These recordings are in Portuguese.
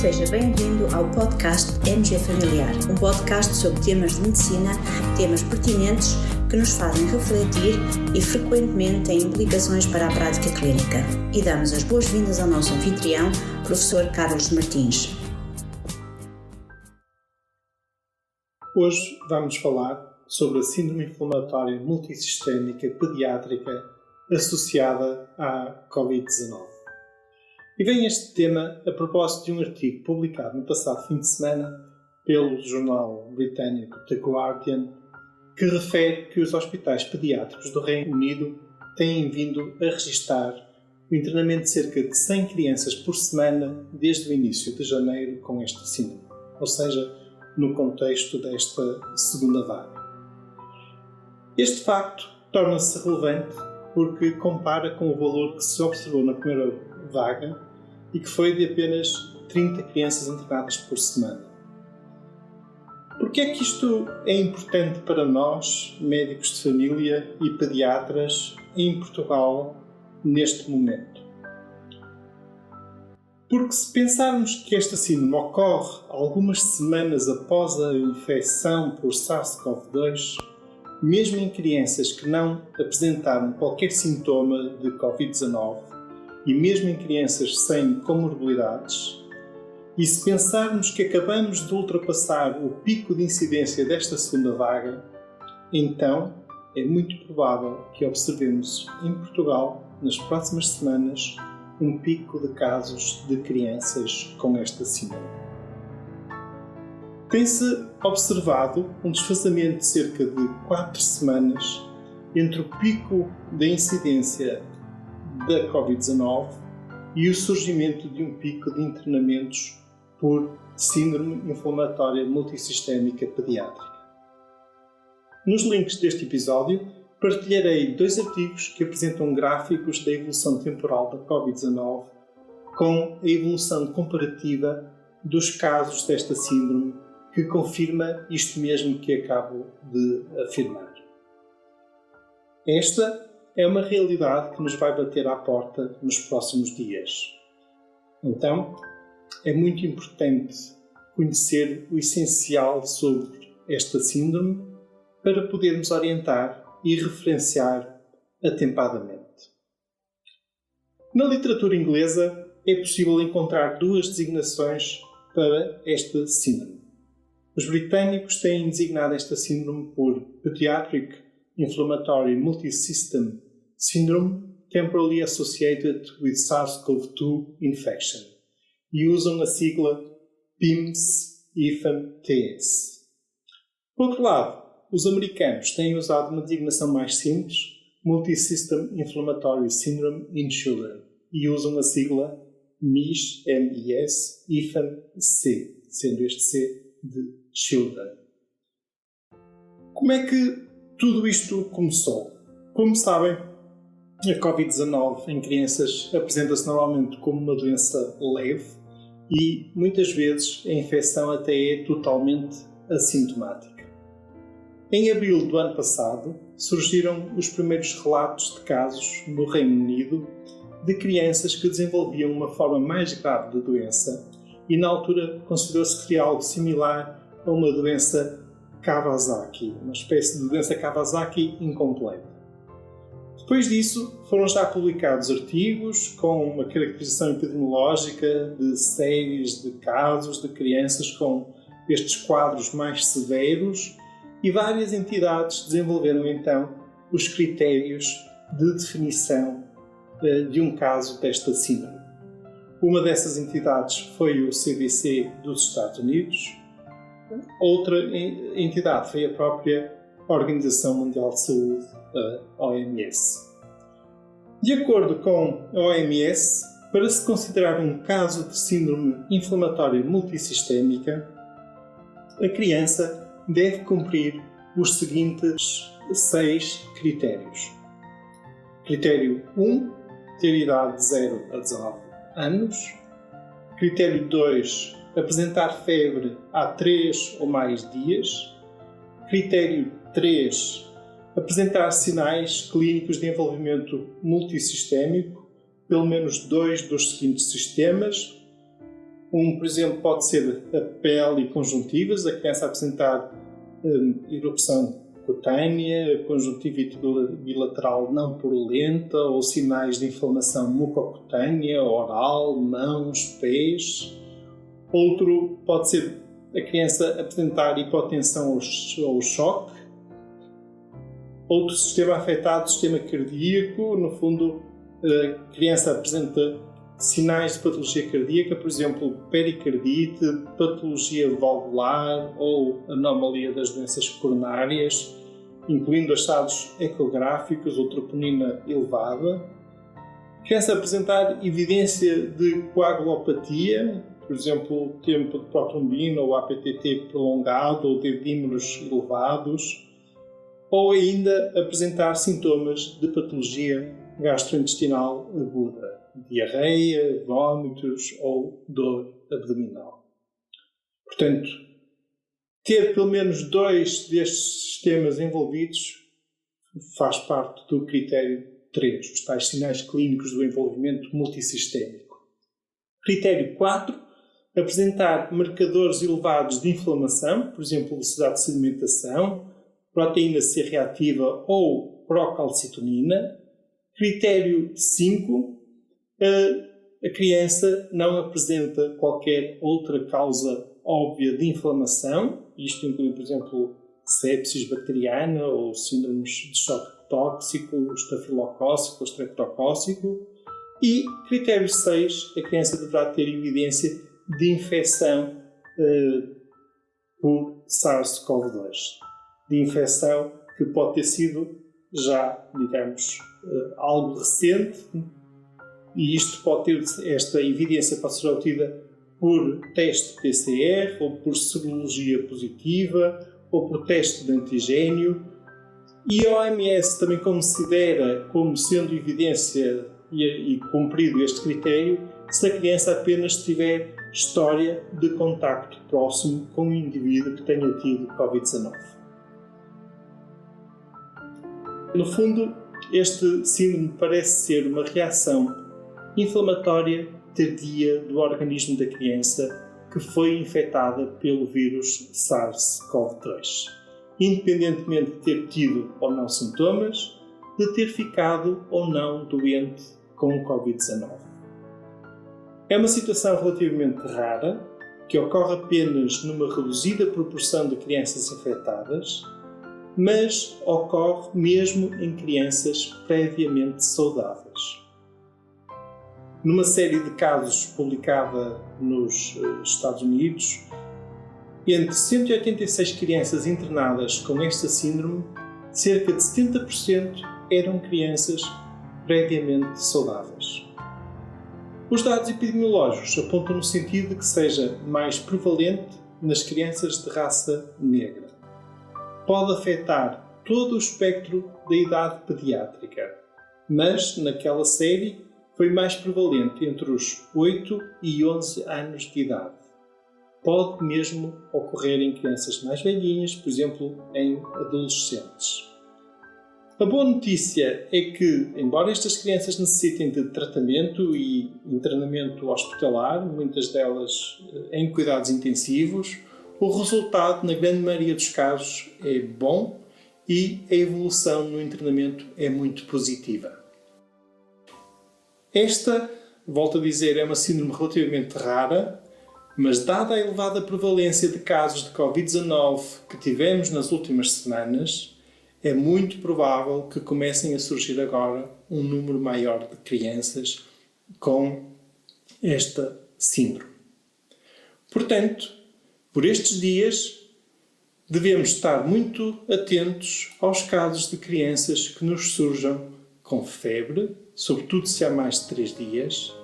Seja bem-vindo ao podcast MG Familiar, um podcast sobre temas de medicina, temas pertinentes que nos fazem refletir e frequentemente têm implicações para a prática clínica. E damos as boas-vindas ao nosso anfitrião, professor Carlos Martins. Hoje vamos falar sobre a síndrome inflamatória multissistémica pediátrica associada à Covid-19. E vem este tema a propósito de um artigo publicado no passado fim de semana pelo jornal britânico The Guardian, que refere que os hospitais pediátricos do Reino Unido têm vindo a registar o internamento de cerca de 100 crianças por semana desde o início de janeiro com esta síndrome, ou seja, no contexto desta segunda vaga. Este facto torna-se relevante porque compara com o valor que se observou na primeira vaga e que foi de apenas 30 crianças internadas por semana. Por que é que isto é importante para nós, médicos de família e pediatras, em Portugal, neste momento? Porque se pensarmos que esta síndrome ocorre algumas semanas após a infecção por SARS-CoV-2, mesmo em crianças que não apresentaram qualquer sintoma de Covid-19 e mesmo em crianças sem comorbilidades, e se pensarmos que acabamos de ultrapassar o pico de incidência desta segunda vaga, então é muito provável que observemos em Portugal, nas próximas semanas, um pico de casos de crianças com esta síndrome. Tem-se observado um desfazamento de cerca de 4 semanas entre o pico da incidência da Covid-19 e o surgimento de um pico de internamentos por síndrome inflamatória multissistémica pediátrica. Nos links deste episódio, partilharei 2 artigos que apresentam gráficos da evolução temporal da Covid-19 com a evolução comparativa dos casos desta síndrome, que confirma isto mesmo que acabo de afirmar. Esta é uma realidade que nos vai bater à porta nos próximos dias. Então, é muito importante conhecer o essencial sobre esta síndrome para podermos orientar e referenciar atempadamente. Na literatura inglesa, é possível encontrar 2 designações para esta síndrome. Os britânicos têm designado esta síndrome por Pediatric Inflammatory Multisystem Syndrome Temporally Associated with SARS-CoV-2 Infection e usam a sigla PIMS-IFAM-TS. Por outro lado, os americanos têm usado uma designação mais simples, Multisystem Inflammatory Syndrome in Children, e usam a sigla MIS-IFAM-C, sendo este C de Children. Como é que tudo isto começou? Como sabem, a Covid-19 em crianças apresenta-se normalmente como uma doença leve e, muitas vezes, a infecção até é totalmente assintomática. Em abril do ano passado, surgiram os primeiros relatos de casos no Reino Unido de crianças que desenvolviam uma forma mais grave da doença e, na altura, considerou-se que seria algo similar a uma doença Kawasaki, uma espécie de doença Kawasaki incompleta. Depois disso, foram já publicados artigos com uma caracterização epidemiológica de séries de casos de crianças com estes quadros mais severos e várias entidades desenvolveram então os critérios de definição de um caso desta síndrome. Uma dessas entidades foi o CDC dos Estados Unidos. Outra entidade foi a própria Organização Mundial de Saúde, a OMS. De acordo com a OMS, para se considerar um caso de síndrome inflamatória multissistémica, a criança deve cumprir os seguintes 6 critérios. Critério 1, ter idade de 0 a 19 anos. Critério 2, apresentar febre há 3 ou mais dias. Critério 3, apresentar sinais clínicos de envolvimento multissistémico, pelo menos 2 dos seguintes sistemas. Por exemplo, pode ser a pele e conjuntivas, a criança apresentar erupção cutânea, conjuntivite bilateral não purulenta ou sinais de inflamação mucocutânea, oral, mãos, pés. Outro pode ser a criança apresentar hipotensão ou choque. Outro sistema afetado, sistema cardíaco, no fundo, a criança apresenta sinais de patologia cardíaca, por exemplo, pericardite, patologia valvular ou anomalia das doenças coronárias, incluindo achados ecográficos ou troponina elevada. A criança apresentar evidência de coagulopatia, por exemplo, tempo de protrombina ou APTT prolongado ou dedímeros elevados, ou ainda apresentar sintomas de patologia gastrointestinal aguda, diarreia, vômitos ou dor abdominal. Portanto, ter pelo menos 2 destes sistemas envolvidos faz parte do critério 3, os tais sinais clínicos do envolvimento multissistémico. Critério 4, apresentar marcadores elevados de inflamação, por exemplo, velocidade de sedimentação, proteína C reativa ou procalcitonina. Critério 5, a criança não apresenta qualquer outra causa óbvia de inflamação. Isto inclui, por exemplo, sepsis bacteriana ou síndromes de choque tóxico, estafilocócico ou streptocócico. E critério 6, a criança deverá ter evidência de infecção por SARS-CoV-2. De infecção que pode ter sido já, digamos, algo recente, e isto pode ter, esta evidência pode ser obtida por teste PCR, ou por serologia positiva, ou por teste de antigênio. E a OMS também considera como sendo evidência e cumprido este critério se a criança apenas tiver história de contacto próximo com um indivíduo que tenha tido Covid-19. No fundo, este síndrome parece ser uma reação inflamatória tardia do organismo da criança que foi infectada pelo vírus SARS-CoV-2, independentemente de ter tido ou não sintomas, de ter ficado ou não doente com o Covid-19. É uma situação relativamente rara, que ocorre apenas numa reduzida proporção de crianças infectadas, mas ocorre mesmo em crianças previamente saudáveis. Numa série de casos publicada nos Estados Unidos, entre 186 crianças internadas com esta síndrome, cerca de 70% eram crianças previamente saudáveis. Os dados epidemiológicos apontam no sentido de que seja mais prevalente nas crianças de raça negra. Pode afetar todo o espectro da idade pediátrica, mas naquela série foi mais prevalente entre os 8 e 11 anos de idade. Pode mesmo ocorrer em crianças mais velhinhas, por exemplo, em adolescentes. A boa notícia é que, embora estas crianças necessitem de tratamento e internamento hospitalar, muitas delas em cuidados intensivos, o resultado, na grande maioria dos casos, é bom e a evolução no internamento é muito positiva. Esta, volto a dizer, é uma síndrome relativamente rara, mas dada a elevada prevalência de casos de Covid-19 que tivemos nas últimas semanas, é muito provável que comecem a surgir agora um número maior de crianças com esta síndrome. Portanto, por estes dias, devemos estar muito atentos aos casos de crianças que nos surjam com febre, sobretudo se há mais de 3 dias,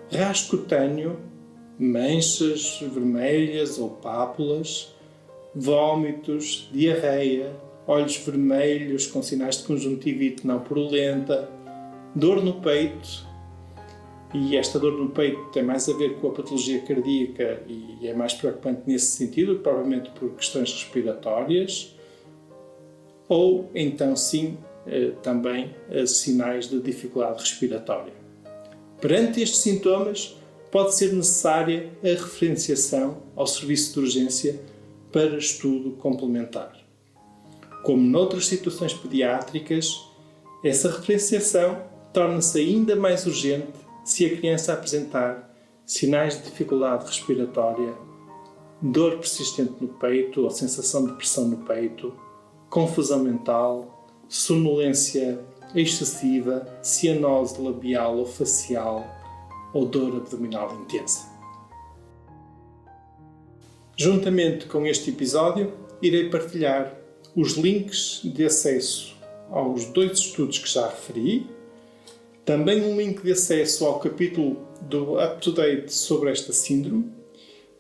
rasgo cutâneo, manchas vermelhas ou pápulas, vômitos, diarreia, olhos vermelhos com sinais de conjuntivite não purulenta, dor no peito, e esta dor no peito tem mais a ver com a patologia cardíaca e é mais preocupante nesse sentido, provavelmente por questões respiratórias, ou então sim, também sinais de dificuldade respiratória. Perante estes sintomas, pode ser necessária a referenciação ao serviço de urgência para estudo complementar. Como noutras situações pediátricas, essa referenciação torna-se ainda mais urgente se a criança apresentar sinais de dificuldade respiratória, dor persistente no peito ou sensação de pressão no peito, confusão mental, sonolência excessiva, cianose labial ou facial ou dor abdominal intensa. Juntamente com este episódio, irei partilhar os links de acesso aos 2 estudos que já referi, também um link de acesso ao capítulo do Up-to-Date sobre esta síndrome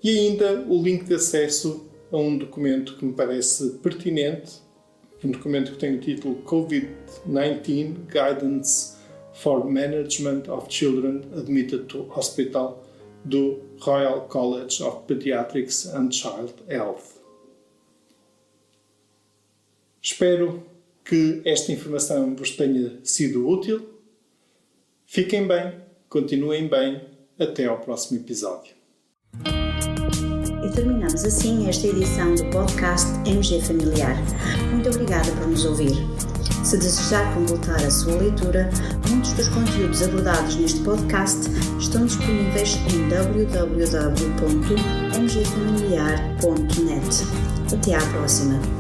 e ainda o link de acesso a um documento que me parece pertinente, um documento que tem o título COVID-19 Guidance for Management of Children Admitted to Hospital do Royal College of Pediatrics and Child Health. Espero que esta informação vos tenha sido útil. Fiquem bem, continuem bem, até ao próximo episódio. E terminamos assim esta edição do podcast MG Familiar. Muito obrigada por nos ouvir. Se desejar completar a sua leitura, muitos dos conteúdos abordados neste podcast estão disponíveis em www.mgfamiliar.net. Até à próxima!